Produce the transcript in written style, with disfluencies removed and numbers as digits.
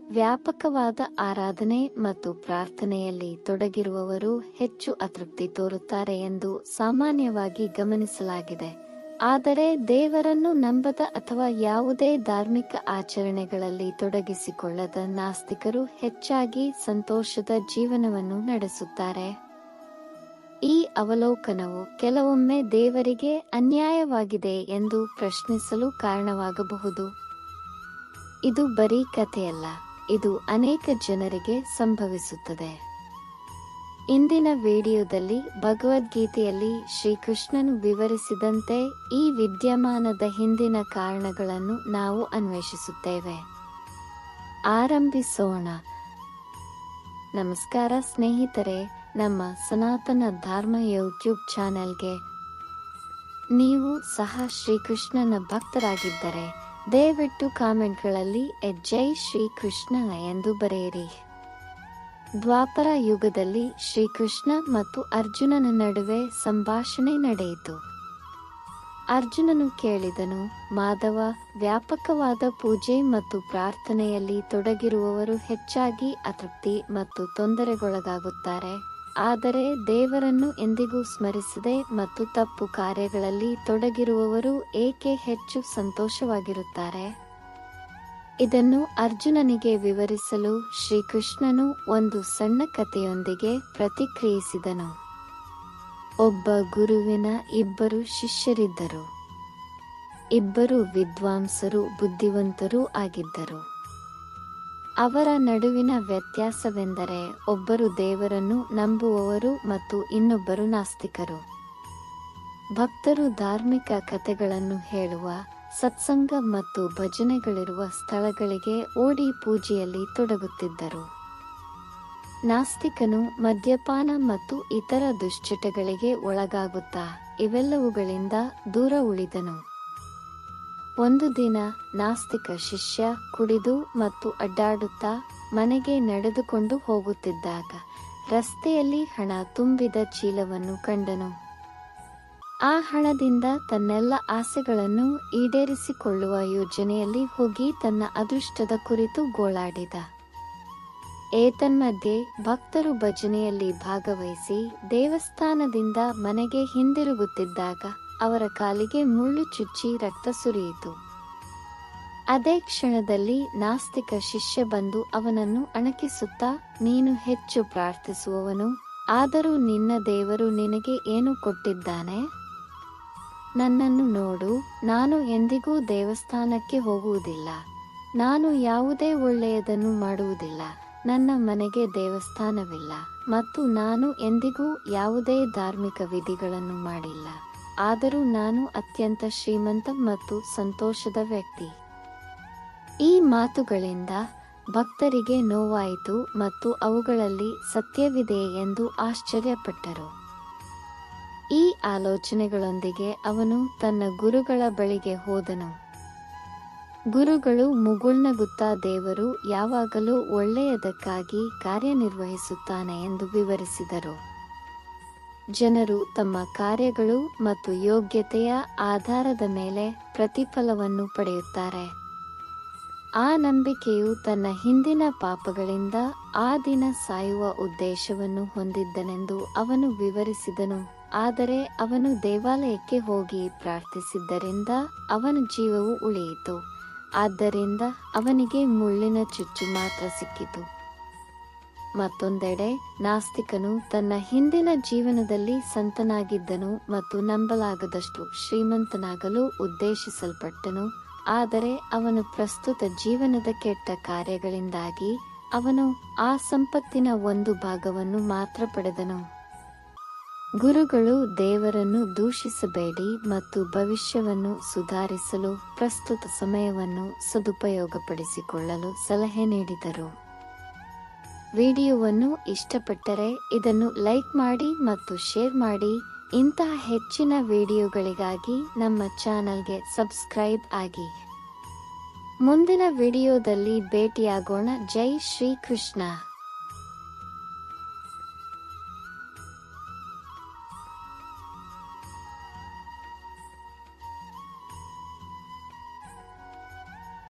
ವ್ಯಾಪಕವಾದ ಆರಾಧನೆ ಮತ್ತು ಪ್ರಾರ್ಥನೆಯಲ್ಲಿ ತೊಡಗಿರುವವರು ಹೆಚ್ಚು ಅತೃಪ್ತಿ ತೋರುತ್ತಾರೆ ಎಂದು ಸಾಮಾನ್ಯವಾಗಿ ಗಮನಿಸಲಾಗಿದೆ. ಆದರೆ ದೇವರನ್ನು ನಂಬದ ಅಥವಾ ಯಾವುದೇ ಧಾರ್ಮಿಕ ಆಚರಣೆಗಳಲ್ಲಿ ತೊಡಗಿಸಿಕೊಳ್ಳದ ನಾಸ್ತಿಕರು ಹೆಚ್ಚಾಗಿ ಸಂತೋಷದ ಜೀವನವನ್ನು ನಡೆಸುತ್ತಾರೆ. ಈ ಅವಲೋಕನವು ಕೆಲವೊಮ್ಮೆ ದೇವರಿಗೆ ಅನ್ಯಾಯವಾಗಿದೆ ಎಂದು ಪ್ರಶ್ನಿಸಲು ಕಾರಣವಾಗಬಹುದು. ಇದು ಬರೀ ಕಥೆಯಲ್ಲ, ಇದು ಅನೇಕ ಜನರಿಗೆ ಸಂಭವಿಸುತ್ತದೆ. ಇಂದಿನ ವಿಡಿಯೋದಲ್ಲಿ ಭಗವದ್ಗೀತೆಯಲ್ಲಿ ಶ್ರೀಕೃಷ್ಣನು ವಿವರಿಸಿದಂತೆ ಈ ವಿದ್ಯಮಾನದ ಹಿಂದಿನ ಕಾರಣಗಳನ್ನು ನಾವು ಅನ್ವೇಷಿಸುತ್ತೇವೆ. ಆರಂಭಿಸೋಣ. ನಮಸ್ಕಾರ ಸ್ನೇಹಿತರೆ, ನಮ್ಮ ಸನಾತನ ಧರ್ಮ ಯೂಟ್ಯೂಬ್ ಚಾನೆಲ್ಗೆ ನೀವು ಸಹ ಶ್ರೀಕೃಷ್ಣನ ಭಕ್ತರಾಗಿದ್ದರೆ ದಯವಿಟ್ಟು ಕಾಮೆಂಟ್ಗಳಲ್ಲಿ ಜೈ ಶ್ರೀಕೃಷ್ಣ ಎಂದು ಬರೆಯಿರಿ. ದ್ವಾಪರ ಯುಗದಲ್ಲಿ ಶ್ರೀಕೃಷ್ಣ ಮತ್ತು ಅರ್ಜುನನ ನಡುವೆ ಸಂಭಾಷಣೆ ನಡೆಯಿತು. ಅರ್ಜುನನು ಕೇಳಿದನು, ಮಾಧವ, ವ್ಯಾಪಕವಾದ ಪೂಜೆ ಮತ್ತು ಪ್ರಾರ್ಥನೆಯಲ್ಲಿ ತೊಡಗಿರುವವರು ಹೆಚ್ಚಾಗಿ ಅತೃಪ್ತಿ ಮತ್ತು ತೊಂದರೆಗೊಳಗಾಗುತ್ತಾರೆ, ಆದರೆ ದೇವರನ್ನು ಎಂದಿಗೂ ಸ್ಮರಿಸದೆ ಮತ್ತು ತಪ್ಪು ಕಾರ್ಯಗಳಲ್ಲಿ ತೊಡಗಿರುವವರು ಏಕೆ ಹೆಚ್ಚು ಸಂತೋಷವಾಗಿರುತ್ತಾರೆ? ಇದನ್ನು ಅರ್ಜುನನಿಗೆ ವಿವರಿಸಲು ಶ್ರೀಕೃಷ್ಣನು ಒಂದು ಸಣ್ಣ ಕಥೆಯೊಂದಿಗೆ ಪ್ರತಿಕ್ರಿಯಿಸಿದನು. ಒಬ್ಬ ಗುರುವಿನ ಇಬ್ಬರು ಶಿಷ್ಯರಿದ್ದರು. ಇಬ್ಬರು ವಿದ್ವಾಂಸರು, ಬುದ್ಧಿವಂತರೂ ಆಗಿದ್ದರು. ಅವರ ನಡುವಿನ ವ್ಯತ್ಯಾಸವೆಂದರೆ ಒಬ್ಬರು ದೇವರನ್ನು ನಂಬುವವರು ಮತ್ತು ಇನ್ನೊಬ್ಬರು ನಾಸ್ತಿಕರು. ಭಕ್ತರು ಧಾರ್ಮಿಕ ಕಥೆಗಳನ್ನು ಹೇಳುವ, ಸತ್ಸಂಗ ಮತ್ತು ಭಜನೆಗಳಿರುವ ಸ್ಥಳಗಳಿಗೆ ಓಡಿ ಪೂಜೆಯಲ್ಲಿ ತೊಡಗುತ್ತಿದ್ದರು. ನಾಸ್ತಿಕನು ಮದ್ಯಪಾನ ಮತ್ತು ಇತರ ದುಶ್ಚಟಗಳಿಗೆ ಒಳಗಾಗುತ್ತಾ ಇವೆಲ್ಲವುಗಳಿಂದ ದೂರ ಉಳಿದನು. ಒಂದು ದಿನ ನಾಸ್ತಿಕ ಶಿಷ್ಯ ಕುಡಿದು ಮತ್ತು ಅಡ್ಡಾಡುತ್ತಾ ಮನೆಗೆ ನಡೆದುಕೊಂಡು ಹೋಗುತ್ತಿದ್ದಾಗ ರಸ್ತೆಯಲ್ಲಿ ಹಣ ತುಂಬಿದ ಚೀಲವನ್ನು ಕಂಡನು. ಆ ಹಣದಿಂದ ತನ್ನೆಲ್ಲ ಆಸೆಗಳನ್ನು ಈಡೇರಿಸಿಕೊಳ್ಳುವ ಯೋಜನೆಯಲ್ಲಿ ಹೋಗಿ ತನ್ನ ಅದೃಷ್ಟದ ಕುರಿತು ಗೋಳಾಡಿದ. ಏತನ್ಮಧ್ಯೆ ಭಕ್ತರು ಭಜನೆಯಲ್ಲಿ ಭಾಗವಹಿಸಿ ದೇವಸ್ಥಾನದಿಂದ ಮನೆಗೆ ಹಿಂದಿರುಗುತ್ತಿದ್ದಾಗ ಅವರ ಕಾಲಿಗೆ ಮುಳ್ಳು ಚುಚ್ಚಿ ರಕ್ತ ಸುರಿಯಿತು. ಅದೇ ಕ್ಷಣದಲ್ಲಿ ನಾಸ್ತಿಕ ಶಿಷ್ಯ ಬಂದು ಅವನನ್ನು ಅಣಕಿಸುತ್ತಾ, ನೀನು ಹೆಚ್ಚು ಪ್ರಾರ್ಥಿಸುವವನು, ಆದರೂ ನಿನ್ನ ದೇವರು ನಿನಗೆ ಏನು ಕೊಟ್ಟಿದ್ದಾನೆ? ನನ್ನನ್ನು ನೋಡು, ನಾನು ಎಂದಿಗೂ ದೇವಸ್ಥಾನಕ್ಕೆ ಹೋಗುವುದಿಲ್ಲ, ನಾನು ಯಾವುದೇ ಒಳ್ಳೆಯದನ್ನು ಮಾಡುವುದಿಲ್ಲ, ನನ್ನ ಮನೆಗೆ ದೇವಸ್ಥಾನವಿಲ್ಲ ಮತ್ತು ನಾನು ಎಂದಿಗೂ ಯಾವುದೇ ಧಾರ್ಮಿಕ ವಿಧಿಗಳನ್ನು ಮಾಡಿಲ್ಲ, ಆದರೂ ನಾನು ಅತ್ಯಂತ ಶ್ರೀಮಂತ ಮತ್ತು ಸಂತೋಷದ ವ್ಯಕ್ತಿ. ಈ ಮಾತುಗಳಿಂದ ಭಕ್ತರಿಗೆ ನೋವಾಯಿತು ಮತ್ತು ಅವುಗಳಲ್ಲಿ ಸತ್ಯವಿದೆ ಎಂದು ಆಶ್ಚರ್ಯಪಟ್ಟರು. ಈ ಆಲೋಚನೆಗಳೊಂದಿಗೆ ಅವನು ತನ್ನ ಗುರುಗಳ ಬಳಿಗೆ ಹೋದನು. ಗುರುಗಳು ಮುಗುಳ್ನಗುತ್ತಾ ದೇವರು ಯಾವಾಗಲೂ ಒಳ್ಳೆಯದಕ್ಕಾಗಿ ಕಾರ್ಯನಿರ್ವಹಿಸುತ್ತಾನೆ ಎಂದು ವಿವರಿಸಿದರು. ಜನರು ತಮ್ಮ ಕಾರ್ಯಗಳು ಮತ್ತು ಯೋಗ್ಯತೆಯ ಆಧಾರದ ಮೇಲೆ ಪ್ರತಿಫಲವನ್ನು ಪಡೆಯುತ್ತಾರೆ. ಆ ನಂಬಿಕೆಯು ತನ್ನ ಹಿಂದಿನ ಪಾಪಗಳಿಂದ ಆ ದಿನ ಸಾಯುವ ಉದ್ದೇಶವನ್ನು ಹೊಂದಿದ್ದನೆಂದು ಅವನು ವಿವರಿಸಿದನು. ಆದರೆ ಅವನು ದೇವಾಲಯಕ್ಕೆ ಹೋಗಿ ಪ್ರಾರ್ಥಿಸಿದ್ದರಿಂದ ಅವನ ಜೀವವು ಉಳಿಯಿತು. ಆದ್ದರಿಂದ ಅವನಿಗೆ ಮುಳ್ಳಿನ ಚುಚ್ಚು ಮಾತ್ರ ಸಿಕ್ಕಿತು. ಮತ್ತೊಂದೆಡೆ ನಾಸ್ತಿಕನು ತನ್ನ ಹಿಂದಿನ ಜೀವನದಲ್ಲಿ ಸಂತನಾಗಿದ್ದನು ಮತ್ತು ನಂಬಲಾಗದಷ್ಟು ಶ್ರೀಮಂತನಾಗಲು ಉದ್ದೇಶಿಸಲ್ಪಟ್ಟನು. ಆದರೆ ಅವನು ಪ್ರಸ್ತುತ ಜೀವನದ ಕೆಟ್ಟ ಕಾರ್ಯಗಳಿಂದಾಗಿ ಅವನು ಆ ಸಂಪತ್ತಿನ ಒಂದು ಭಾಗವನ್ನು ಮಾತ್ರ ಪಡೆದನು. ಗುರುಗಳು ದೇವರನ್ನು ದೂಷಿಸಬೇಡಿ ಮತ್ತು ಭವಿಷ್ಯವನ್ನು ಸುಧಾರಿಸಲು ಪ್ರಸ್ತುತ ಸಮಯವನ್ನು ಸದುಪಯೋಗಪಡಿಸಿಕೊಳ್ಳಲು ಸಲಹೆ ನೀಡಿದರು. ವಿಡಿಯೋವನ್ನು ಇಷ್ಟಪಟ್ಟರೆ ಇದನ್ನು ಲೈಕ್ ಮಾಡಿ ಮತ್ತು ಶೇರ್ ಮಾಡಿ. ಇಂತಹ ಹೆಚ್ಚಿನ ವಿಡಿಯೋಗಳಿಗಾಗಿ ನಮ್ಮ ಚಾನೆಲ್ಗೆ ಸಬ್ಸ್ಕ್ರೈಬ್ ಆಗಿ. ಮುಂದಿನ ವಿಡಿಯೋದಲ್ಲಿ ಭೇಟಿಯಾಗೋಣ. ಜೈ ಶ್ರೀಕೃಷ್ಣ.